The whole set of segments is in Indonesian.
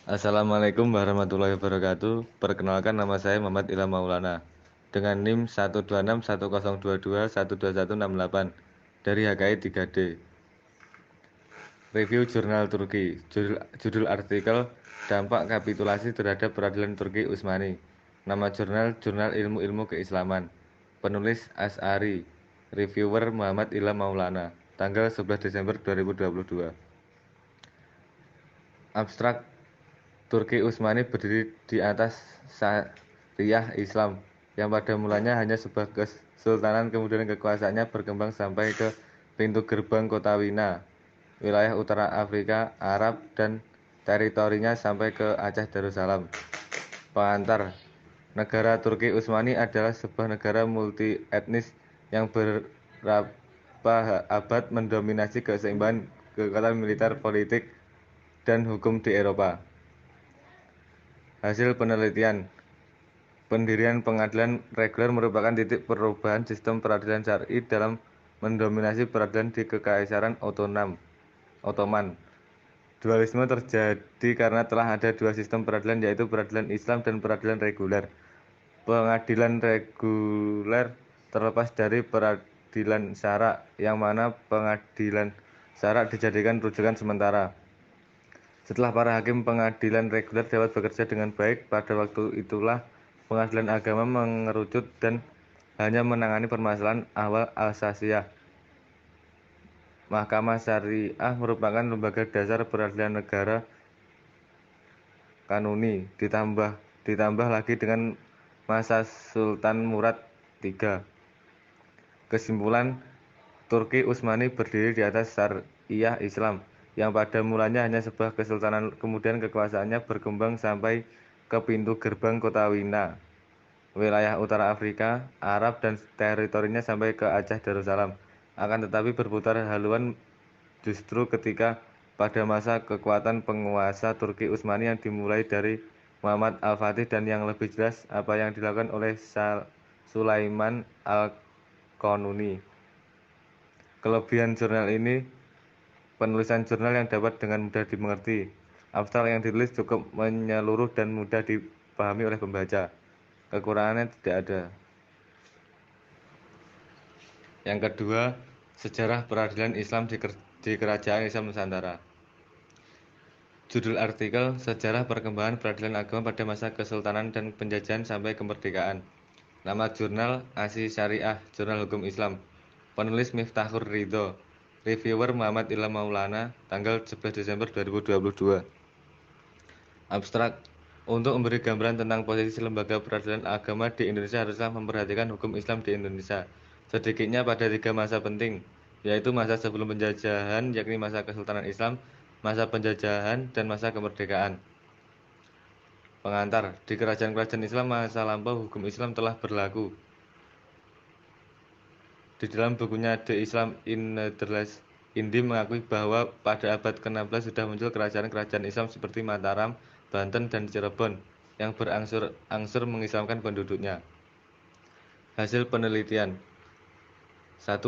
Assalamualaikum warahmatullahi wabarakatuh. Perkenalkan, nama saya Muhammad Ilham Maulana dengan NIM 1261022121168 dari HKI 3D. Review Jurnal Turki. Judul artikel Dampak Kapitulasi Terhadap Peradilan Turki Utsmani. Nama jurnal Jurnal Ilmu-Ilmu Keislaman. Penulis As'ari. Reviewer Muhammad Ilham Maulana. Tanggal 11 Desember 2022. Abstrak. Turki Utsmani berdiri di atas syariah Islam yang pada mulanya hanya sebuah kesultanan, kemudian kekuasaannya berkembang sampai ke pintu gerbang kota Wina, wilayah utara Afrika, Arab, dan teritorinya sampai ke Aceh Darussalam. Pengantar. Negara Turki Utsmani adalah sebuah negara multi etnis yang beberapa abad mendominasi keseimbangan kekuatan militer, politik, dan hukum di Eropa. Hasil penelitian. Pendirian pengadilan reguler merupakan titik perubahan sistem peradilan syar'i dalam mendominasi peradilan di Kekaisaran Ottoman. Dualisme terjadi karena telah ada dua sistem peradilan, yaitu peradilan Islam dan peradilan reguler. Pengadilan reguler terlepas dari peradilan syara, yang mana pengadilan syara dijadikan rujukan sementara. Setelah para hakim pengadilan reguler dapat bekerja dengan baik, pada waktu itulah pengadilan agama mengerucut dan hanya menangani permasalahan awal asasiyah. Mahkamah Syariah merupakan lembaga dasar peradilan negara kanuni, ditambah lagi dengan masa Sultan Murad III. Kesimpulan, Turki Utsmani berdiri di atas syariah Islam yang pada mulanya hanya sebuah kesultanan, kemudian kekuasaannya berkembang sampai ke pintu gerbang kota Wina, wilayah utara Afrika, Arab, dan teritorinya sampai ke Aceh Darussalam. Akan tetapi berputar haluan justru ketika pada masa kekuatan penguasa Turki Utsmani yang dimulai dari Muhammad Al-Fatih, dan yang lebih jelas apa yang dilakukan oleh Sulaiman Al-Qanuni. Kelebihan jurnal ini: penulisan jurnal yang dapat dengan mudah dimengerti. Abstrak yang ditulis cukup menyeluruh dan mudah dipahami oleh pembaca. Kekurangannya tidak ada. Yang kedua, sejarah peradilan Islam di Kerajaan Islam Nusantara. Judul artikel, Sejarah Perkembangan Peradilan Agama pada Masa Kesultanan dan Penjajahan sampai Kemerdekaan. Nama jurnal, Asi Syariah, Jurnal Hukum Islam. Penulis Miftahur Ridho. Reviewer Muhammad Ilham Maulana, tanggal 11 Desember 2022. Abstrak. Untuk memberi gambaran tentang posisi lembaga peradilan agama di Indonesia, haruslah memperhatikan hukum Islam di Indonesia, sedikitnya pada 3 masa penting, yaitu masa sebelum penjajahan, yakni masa Kesultanan Islam, masa penjajahan, dan masa kemerdekaan. Pengantar. Di kerajaan-kerajaan Islam masa lampau, hukum Islam telah berlaku. Di dalam bukunya The Islam in Netherlands, Indi mengakui bahwa pada abad ke-16 sudah muncul kerajaan-kerajaan Islam seperti Mataram, Banten, dan Cirebon yang berangsur-angsur mengislamkan penduduknya. Hasil penelitian. 1.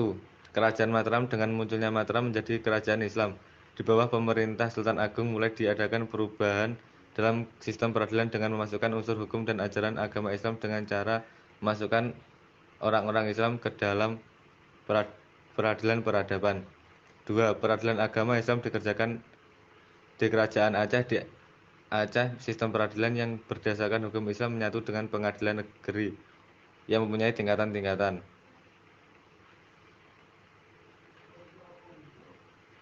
Kerajaan Mataram. Dengan munculnya Mataram menjadi kerajaan Islam di bawah pemerintah Sultan Agung, mulai diadakan perubahan dalam sistem peradilan dengan memasukkan unsur hukum dan ajaran agama Islam dengan cara memasukkan orang-orang Islam ke dalam peradilan peradaban. 2. Peradilan agama Islam dikerjakan di Kerajaan Aceh. Di Aceh, sistem peradilan yang berdasarkan hukum Islam menyatu dengan pengadilan negeri yang mempunyai tingkatan-tingkatan.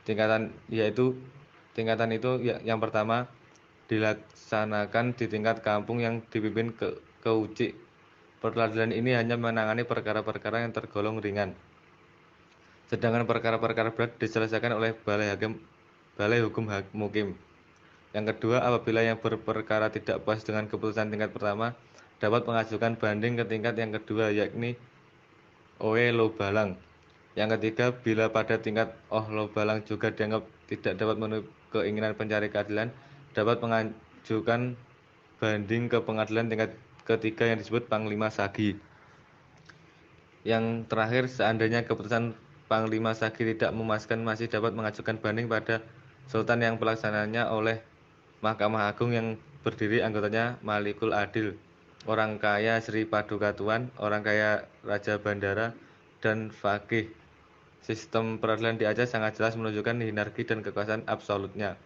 Tingkatan itu yang pertama dilaksanakan di tingkat kampung yang dipimpin keucik. Peradilan ini hanya menangani perkara-perkara yang tergolong ringan, sedangkan perkara-perkara berat diselesaikan oleh Balai Hukum Mukim. Yang kedua, apabila yang berperkara tidak puas dengan keputusan tingkat pertama, dapat mengajukan banding ke tingkat yang kedua, yakni Oe Lo Balang. Yang ketiga, bila pada tingkat Lo Balang juga dianggap tidak dapat memenuhi keinginan pencari keadilan, dapat mengajukan banding ke pengadilan tingkat ketiga yang disebut Panglima Sagi. Yang terakhir, seandainya keputusan Panglima Sagi tidak memuaskan, masih dapat mengajukan banding pada Sultan yang pelaksananya oleh Mahkamah Agung yang berdiri anggotanya Malikul Adil, orang kaya Sri Paduka Tuan, orang kaya Raja Bandara, dan Fakih. Sistem peradilan di Aceh sangat jelas menunjukkan hierarki dan kekuasaan absolutnya.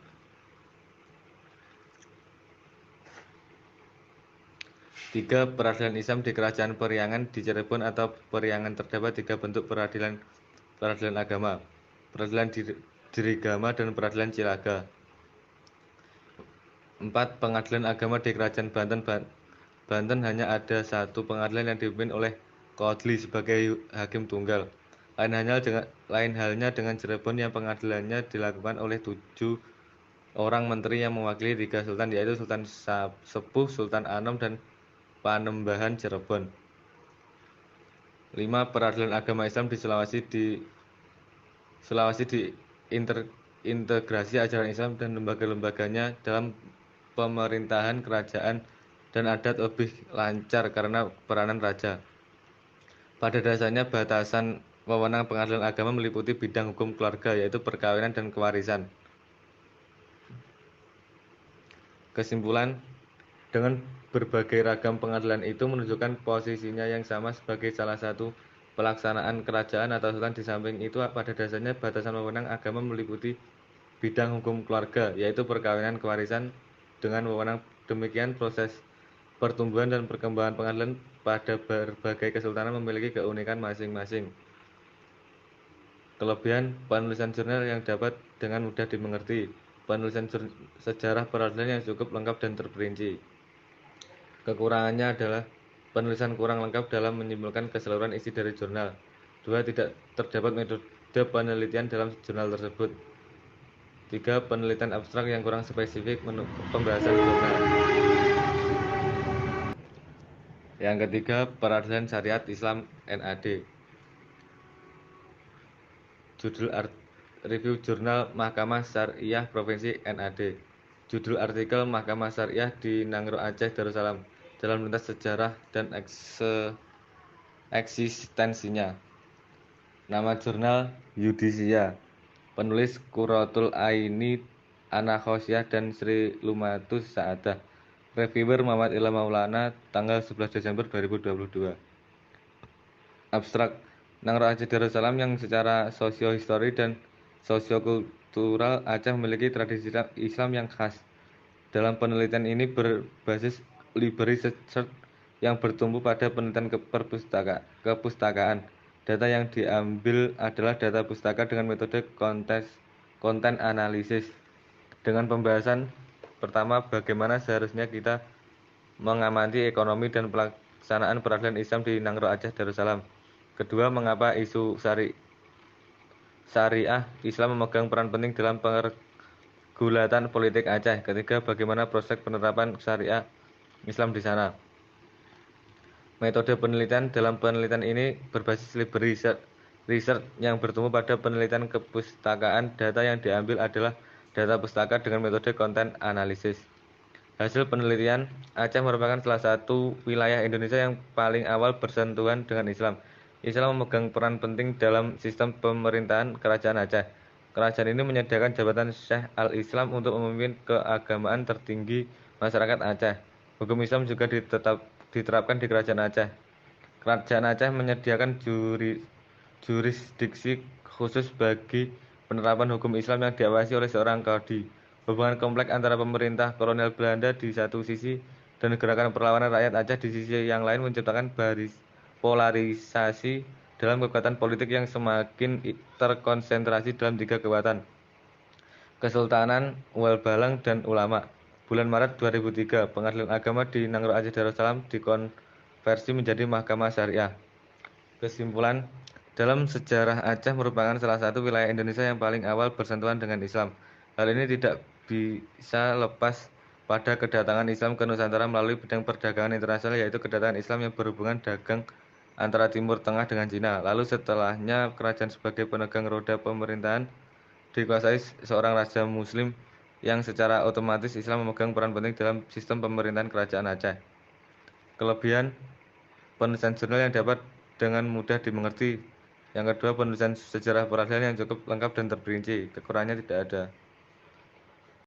3. Peradilan Islam di Kerajaan Periangan di Cirebon atau Periangan terdapat 3 bentuk peradilan agama: peradilan dirigama dan peradilan cilaga. 4. Pengadilan agama di Kerajaan Banten. Banten hanya ada satu pengadilan yang dipimpin oleh Qadli sebagai hakim tunggal. Lain halnya dengan Cirebon yang pengadilannya dilakukan oleh 7 orang menteri yang mewakili 3 sultan, yaitu Sultan Sepuh, Sultan Anom, dan Panembahan Cirebon. 5. Peradilan agama Islam di Sulawesi integrasi ajaran Islam dan lembaga-lembaganya dalam pemerintahan kerajaan dan adat lebih lancar karena peranan raja. Pada dasarnya batasan wewenang pengadilan agama meliputi bidang hukum keluarga, yaitu perkawinan dan kewarisan. Kesimpulan, dengan berbagai ragam pengadilan itu menunjukkan posisinya yang sama sebagai salah satu pelaksanaan kerajaan atau sultan. Di samping itu, pada dasarnya batasan wewenang agama meliputi bidang hukum keluarga, yaitu perkawinan kewarisan. Dengan wewenang demikian, proses pertumbuhan dan perkembangan pengadilan pada berbagai kesultanan memiliki keunikan masing-masing. Kelebihan penulisan jurnal yang dapat dengan mudah dimengerti. Penulisan sejarah peradilan yang cukup lengkap dan terperinci. Kekurangannya adalah penulisan kurang lengkap dalam menyimpulkan keseluruhan isi dari jurnal. 2. Tidak terdapat metode penelitian dalam jurnal tersebut. 3. Penelitian abstrak yang kurang spesifik pembahasan jurnal. Yang ketiga, peradilan syariat Islam NAD. Judul review jurnal Mahkamah Syariah Provinsi NAD. Judul artikel Mahkamah Syariah di Nangro Aceh Darussalam, dalam lintas sejarah dan eksistensinya. Nama jurnal Yudisia. Penulis Qurratul Aini Ana Khosyah dan Sri Lumatus Saadah. Reviewer Muhammad Ilham Maulana, tanggal 11 Desember 2022. Abstrak. Nangro Aceh Darussalam yang secara sosiohistori dan sosiokultural Aceh memiliki tradisi Islam yang khas. Dalam penelitian ini berbasis library research yang bertumbuh pada penelitian kepustakaan. Data yang diambil adalah data pustaka dengan metode konten analisis. Dengan pembahasan pertama, bagaimana seharusnya kita mengamati ekonomi dan pelaksanaan peradilan Islam di Nangro Aceh Darussalam. Kedua, mengapa isu syariah Islam memegang peran penting dalam pergulatan politik Aceh. Ketiga, bagaimana proses penerapan syariah Islam di sana. Metode penelitian. Dalam penelitian ini berbasis library research yang bertumbuh pada penelitian kepustakaan. Data yang diambil adalah data pustaka dengan metode konten analisis. Hasil penelitian, Aceh merupakan salah satu wilayah Indonesia yang paling awal bersentuhan dengan Islam. Islam memegang peran penting dalam sistem pemerintahan Kerajaan Aceh. Kerajaan ini menyediakan jabatan Syekh al-Islam untuk memimpin keagamaan tertinggi masyarakat Aceh. Hukum Islam juga diterapkan di Kerajaan Aceh. Kerajaan Aceh menyediakan jurisdiksi khusus bagi penerapan hukum Islam yang diawasi oleh seorang qadhi. Hubungan kompleks antara pemerintah kolonial Belanda di satu sisi dan gerakan perlawanan rakyat Aceh di sisi yang lain menciptakan polarisasi dalam kekuatan politik yang semakin terkonsentrasi dalam 3 kekuatan: Kesultanan, Walbalang, dan ulama. Bulan Maret 2003, Pengadilan Agama di Nangro Aceh Darussalam dikonversi menjadi Mahkamah Syariah. Kesimpulan, dalam sejarah Aceh merupakan salah satu wilayah Indonesia yang paling awal bersentuhan dengan Islam. Hal ini tidak bisa lepas pada kedatangan Islam ke Nusantara melalui bidang perdagangan internasional, yaitu kedatangan Islam yang berhubungan dagang antara Timur Tengah dengan Cina. Lalu setelahnya kerajaan sebagai pemegang roda pemerintahan dikuasai seorang raja muslim yang secara otomatis Islam memegang peran penting dalam sistem pemerintahan kerajaan Aceh. Kelebihan, penulisan jurnal yang dapat dengan mudah dimengerti. Yang kedua, penulisan sejarah peradilan yang cukup lengkap dan terperinci. Kekurangannya tidak ada.